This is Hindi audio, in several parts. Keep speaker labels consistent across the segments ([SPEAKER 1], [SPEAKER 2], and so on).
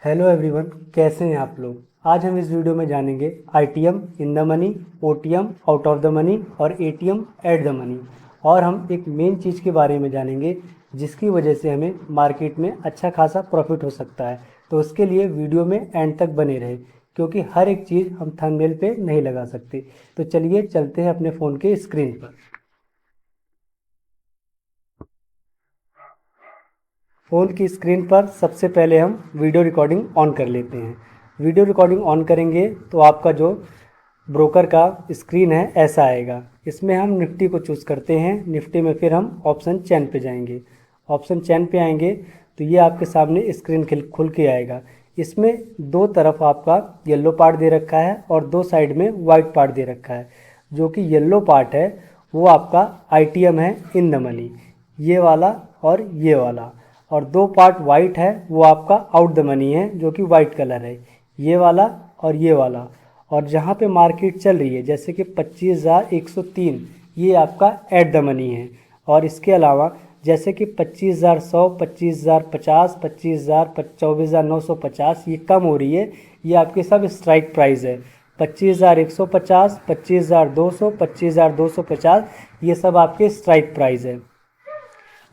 [SPEAKER 1] हेलो एवरीवन, कैसे हैं आप लोग। आज हम इस वीडियो में जानेंगे ITM in the money, OTM out of the money और एटीएम एट द मनी। और हम एक मेन चीज़ के बारे में जानेंगे जिसकी वजह से हमें मार्केट में अच्छा खासा प्रॉफिट हो सकता है। तो उसके लिए वीडियो में एंड तक बने रहे, क्योंकि हर एक चीज़ हम थंबनेल पे नहीं लगा सकते। तो चलिए चलते हैं अपने फ़ोन के स्क्रीन पर। फ़ोन की स्क्रीन पर सबसे पहले हम वीडियो रिकॉर्डिंग ऑन कर लेते हैं। वीडियो रिकॉर्डिंग ऑन करेंगे तो आपका जो ब्रोकर का स्क्रीन है ऐसा आएगा। इसमें हम निफ्टी को चूज़ करते हैं। निफ्टी में फिर हम ऑप्शन चैन पे जाएंगे। ऑप्शन चैन पे आएंगे तो ये आपके सामने स्क्रीन खुल के आएगा। इसमें दो तरफ आपका येलो पार्ट दे रखा है और दो साइड में वाइट पार्ट दे रखा है। जो कि येलो पार्ट है वो आपका आईटीएम है इन द मनी, ये वाला और ये वाला। और दो पार्ट वाइट है वो आपका आउट द मनी है, जो कि वाइट कलर है, ये वाला और ये वाला। और जहाँ पे मार्केट चल रही है जैसे कि 25,103, ये आपका एट द मनी है। और इसके अलावा जैसे कि 25,100, 25,050, 25,000, 24,950 ये कम हो रही है, ये आपके सब स्ट्राइक प्राइस है। 25,150, 25,200, 25,250 ये सब आपके स्ट्राइक प्राइस है।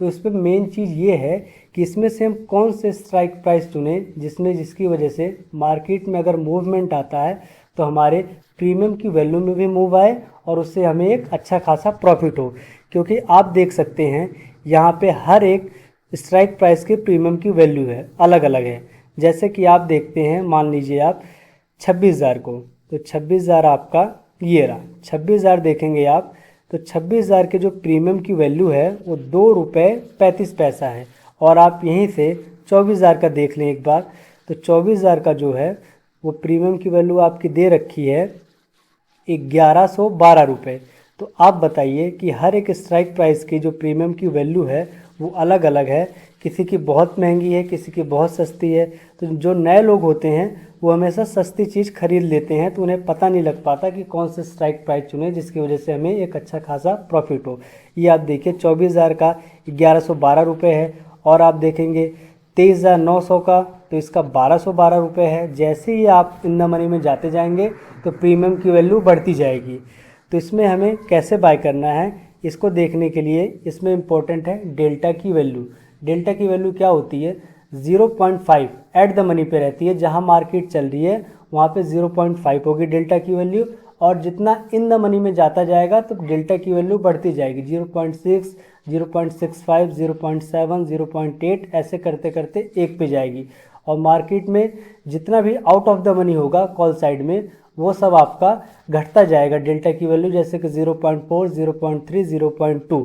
[SPEAKER 1] तो इस पर मेन चीज़ ये है कि इसमें से हम कौन से स्ट्राइक प्राइस चुने जिसकी वजह से मार्केट में अगर मूवमेंट आता है तो हमारे प्रीमियम की वैल्यू में भी मूव आए और उससे हमें एक अच्छा खासा प्रॉफिट हो। क्योंकि आप देख सकते हैं यहाँ पे हर एक स्ट्राइक प्राइस के प्रीमियम की वैल्यू है, अलग अलग है। जैसे कि आप देखते हैं, मान लीजिए आप 26,000 को, तो 26,000 आपका ये रहा। 26,000 देखेंगे आप तो 26,000 के जो प्रीमियम की वैल्यू है वो 2 रुपये 35 पैसा है। और आप यहीं से 24,000 का देख लें एक बार, तो 24,000 का जो है वो प्रीमियम की वैल्यू आपकी दे रखी है 1,112 रुपये। तो आप बताइए कि हर एक स्ट्राइक प्राइस की जो प्रीमियम की वैल्यू है वो अलग अलग है। किसी की बहुत महंगी है, किसी की बहुत सस्ती है। तो जो नए लोग होते हैं वो हमेशा सस्ती चीज़ खरीद लेते हैं, तो उन्हें पता नहीं लग पाता कि कौन से स्ट्राइक प्राइस चुने जिसकी वजह से हमें एक अच्छा खासा प्रॉफिट हो। ये आप देखिए 24,000 का 1,112 रुपये है। और आप देखेंगे 23,900 का, तो इसका 1,212 रुपये है। जैसे ही आप इन द मनी में जाते जाएंगे तो प्रीमियम की वैल्यू बढ़ती जाएगी। तो इसमें हमें कैसे बाय करना है इसको देखने के लिए इसमें इम्पोर्टेंट है डेल्टा की वैल्यू। डेल्टा की वैल्यू क्या होती है? 0.5 एट द मनी पे रहती है। जहां मार्केट चल रही है वहां पे 0.5 होगी डेल्टा की वैल्यू। और जितना इन द मनी में जाता जाएगा तो डेल्टा की वैल्यू बढ़ती जाएगी। 0.6, 0.65, 0.7, 0.8 ऐसे करते करते 1 पे जाएगी। और मार्केट में जितना भी आउट ऑफ द मनी होगा कॉल साइड में वो सब आपका घटता जाएगा डेल्टा की वैल्यू, जैसे कि 0.4, 0.3, 0.2।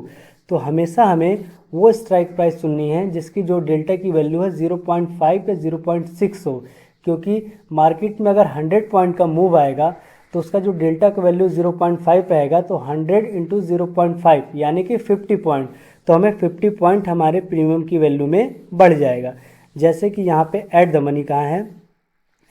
[SPEAKER 1] तो हमेशा हमें वो स्ट्राइक प्राइस चुननी है जिसकी जो डेल्टा की वैल्यू है 0.5 या 0.6 हो। क्योंकि मार्केट में अगर 100 पॉइंट का मूव आएगा तो उसका जो डेल्टा का वैल्यू 0.5 आएगा, तो 100 इंटू 0.5 यानी कि 50 पॉइंट। तो हमें 50 पॉइंट हमारे प्रीमियम की वैल्यू में बढ़ जाएगा। जैसे कि यहाँ पे एट द मनी कहाँ है?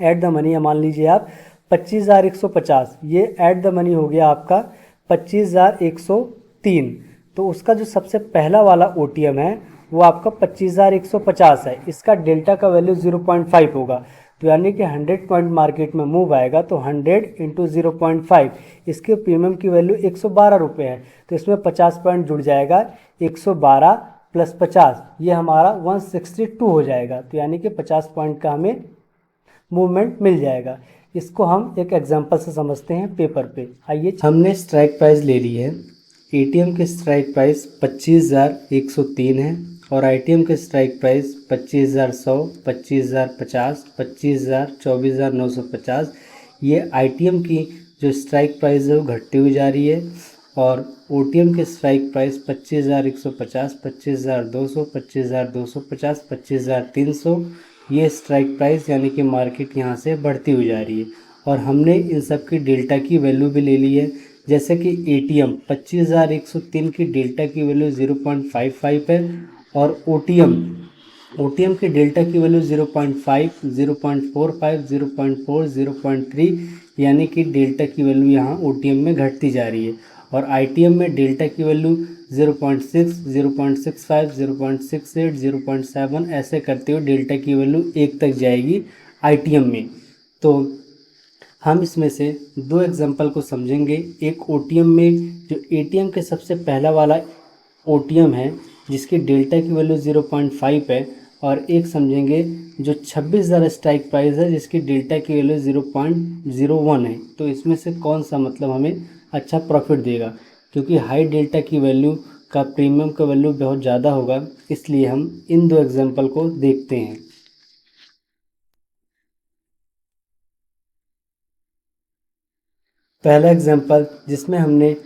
[SPEAKER 1] एट द मनी मान लीजिए आप 25,150, ये एट द मनी हो गया आपका 25,103। तो उसका जो सबसे पहला वाला ओटीएम है वो आपका 25,150 है। इसका डेल्टा का वैल्यू 0.5 होगा। तो यानी कि 100 पॉइंट मार्केट में मूव आएगा तो 100 इंटू 0.5, इसके प्रीमियम की वैल्यू 112 रुपये है। तो इसमें 50 पॉइंट जुड़ जाएगा। 112 प्लस 50 ये हमारा 162 हो जाएगा। तो यानी कि 50 पॉइंट का हमें मूवमेंट मिल जाएगा। इसको हम एक एग्जांपल से समझते हैं पेपर पे। आइए, हमने स्ट्राइक प्राइस ले ली है। एटीएम की स्ट्राइक प्राइस 25,103 है और आईटीएम की स्ट्राइक प्राइस 25,100, 25,050, 25,000, 24,950। ये आईटीएम की जो स्ट्राइक प्राइस है वो घटती हुई जा रही है। और ओटीएम की स्ट्राइक प्राइस 25,150, 25,200, 25,250, 25,300 ये स्ट्राइक प्राइस यानी कि मार्केट यहाँ से बढ़ती हुई जा रही है। और हमने इन सब की डेल्टा की वैल्यू भी ले ली है। जैसे कि एटीएम 25,103 की डेल्टा की वैल्यू 0.55 है और ओटीएम की डेल्टा की वैल्यू 0.5, 0.45, 0.4, 0.3 यानी कि डेल्टा की वैल्यू यहाँ ओटीएम में घटती जा रही है। और ITM में डेल्टा की वैल्यू 0.6, 0.65, 0.68, 0.7 ऐसे करते हुए डेल्टा की वैल्यू 1 तक जाएगी ITM में। तो हम इसमें से दो एग्जांपल को समझेंगे। एक OTM में जो ATM के सबसे पहला वाला OTM है जिसकी डेल्टा की वैल्यू 0.5 है, और एक समझेंगे जो 26,000 स्ट्राइक प्राइस है जिसकी डेल्टा की वैल्यू 0.01 है। तो इसमें से कौन सा मतलब हमें अच्छा प्रॉफिट देगा, क्योंकि हाई डेल्टा की वैल्यू का प्रीमियम का वैल्यू बहुत ज़्यादा होगा, इसलिए हम इन दो एग्जांपल को देखते हैं। पहला एग्जांपल जिसमें हमने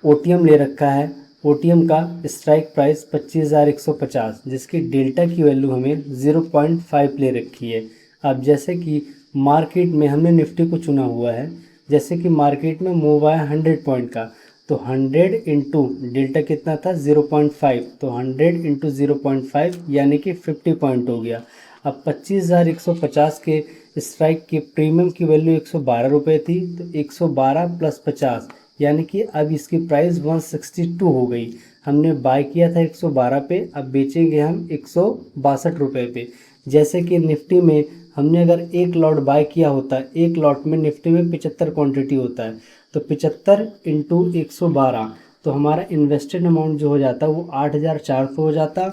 [SPEAKER 1] OTM ले रखा है, OTM का स्ट्राइक प्राइस 25,150 जिसकी डेल्टा की वैल्यू हमें 0.5 ले रखी है। अब जैसे कि मार्केट में हमने निफ्टी को चुना हुआ है, जैसे कि मार्केट में मूव आया 100 पॉइंट का, तो 100 इंटू डेल्टा कितना था 0.5, तो 100 इंटू 0.5 यानी कि 50 पॉइंट हो गया। अब 25,150 के स्ट्राइक की प्रीमियम की वैल्यू 112 रुपये थी, तो 112 प्लस 50 यानी कि अब इसकी प्राइस 162 हो गई। हमने बाय किया था 112 पे, अब बेचेंगे हम 162 रुपये पे। जैसे कि निफ्टी में हमने अगर एक लॉट बाय किया होता, एक लॉट में निफ्टी में 75 क्वांटिटी होता है, तो 75 इंटू 112, तो हमारा इन्वेस्टेड अमाउंट जो हो जाता वो 8,400 हो जाता।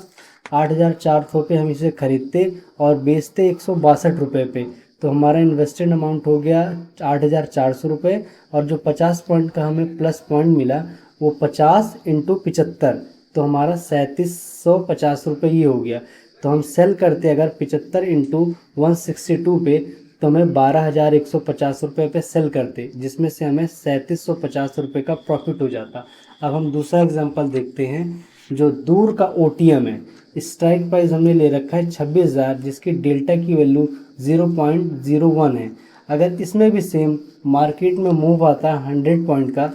[SPEAKER 1] 8,400 पे हम इसे खरीदते और बेचते 162 रुपये पे, तो हमारा इन्वेस्टेड अमाउंट हो गया 8,400 रुपये। और जो 50 पॉइंट का हमें प्लस पॉइंट मिला वो 50 इंटू 75, तो हमारा 3,750 रुपये ये हो गया। तो हम सेल करते अगर 75 इंटू 162 पे, तो हमें 12,150 रुपये पे सेल करते, जिसमें से हमें 3,750 रुपये का प्रॉफिट हो जाता। अब हम दूसरा एग्जांपल देखते हैं जो दूर का OTM है। स्ट्राइक प्राइस हमने ले रखा है 26,000 जिसकी डेल्टा की वैल्यू 0.01 है। अगर इसमें भी सेम मार्केट में मूव आता है 100 पॉइंट का,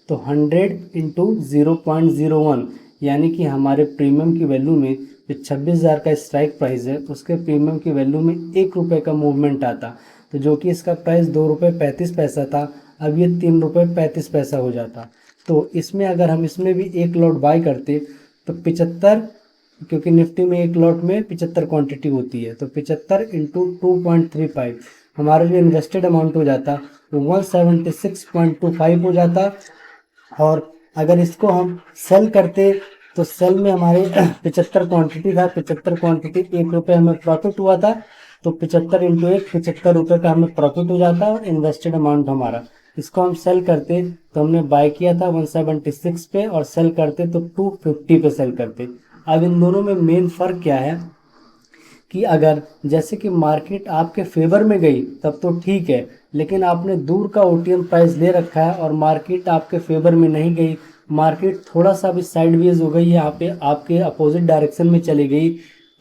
[SPEAKER 1] तो 100 इंटू 0.01 यानी कि हमारे प्रीमियम की वैल्यू में जो 26,000 का स्ट्राइक प्राइस है उसके प्रीमियम की वैल्यू में 1 रुपये का मूवमेंट आता, तो जो कि इसका प्राइस 2 रुपये 35 पैसा था, अब ये 3 रुपये 35 पैसा हो जाता। तो इसमें अगर हम इसमें भी एक लॉट बाय करते तो 75, क्योंकि निफ्टी में एक लॉट में 75 क्वांटिटी होती है, तो 75 इंटू 2.35 हमारा जो इन्वेस्टेड अमाउंट हो जाता वो 176.25 हो जाता। और अगर इसको हम सेल करते तो सेल में हमारे 75 क्वांटिटी था, 75 क्वांटिटी 1 रुपये हमें प्रॉफिट हुआ था, तो 75 इंटू 1 75 रुपये का हमें प्रॉफिट हो जाता और इन्वेस्टेड अमाउंट हमारा। इसको हम सेल करते तो हमने बाय किया था 176 पे और सेल करते तो 250 पे सेल करते। अब इन दोनों में मेन फ़र्क क्या है कि अगर जैसे कि मार्केट आपके फेवर में गई तब तो ठीक है, लेकिन आपने दूर का OTM प्राइस ले रखा है और मार्केट आपके फेवर में नहीं गई, मार्केट थोड़ा सा भी साइडवेज हो गई, यहाँ पे आपके अपोजिट डायरेक्शन में चली गई,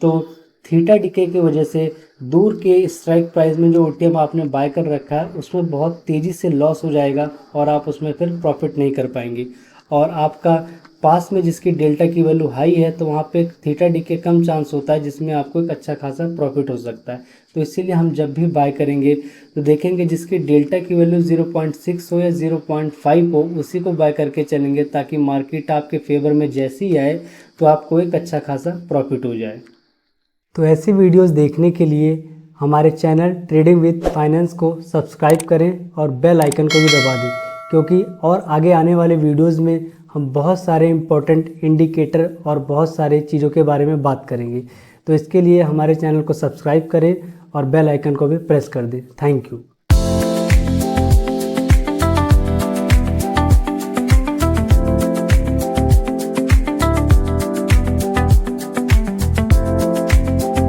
[SPEAKER 1] तो थीटा डिके की वजह से दूर के स्ट्राइक प्राइस में जो OTM आपने बाय कर रखा है उसमें बहुत तेज़ी से लॉस हो जाएगा और आप उसमें फिर प्रॉफिट नहीं कर पाएंगे। और आपका पास में जिसकी डेल्टा की वैल्यू हाई है तो वहाँ पे थीटा डिके कम चांस होता है, जिसमें आपको एक अच्छा खासा प्रॉफिट हो सकता है। तो इसीलिए हम जब भी बाय करेंगे तो देखेंगे जिसकी डेल्टा की वैल्यू 0.6 हो या 0.5 हो उसी को बाय करके चलेंगे, ताकि मार्केट आपके फेवर में जैसी ही आए तो आपको एक अच्छा खासा प्रॉफिट हो जाए। तो ऐसी वीडियोस देखने के लिए हमारे चैनल ट्रेडिंग विद फाइनेंस को सब्सक्राइब करें और बेल आइकन को भी दबा दें, क्योंकि और आगे आने वाले वीडियोस में हम बहुत सारे इम्पोर्टेंट इंडिकेटर और बहुत सारे चीज़ों के बारे में बात करेंगे। तो इसके लिए हमारे चैनल को सब्सक्राइब करें और बेल आइकन को भी प्रेस कर दें। Thank you.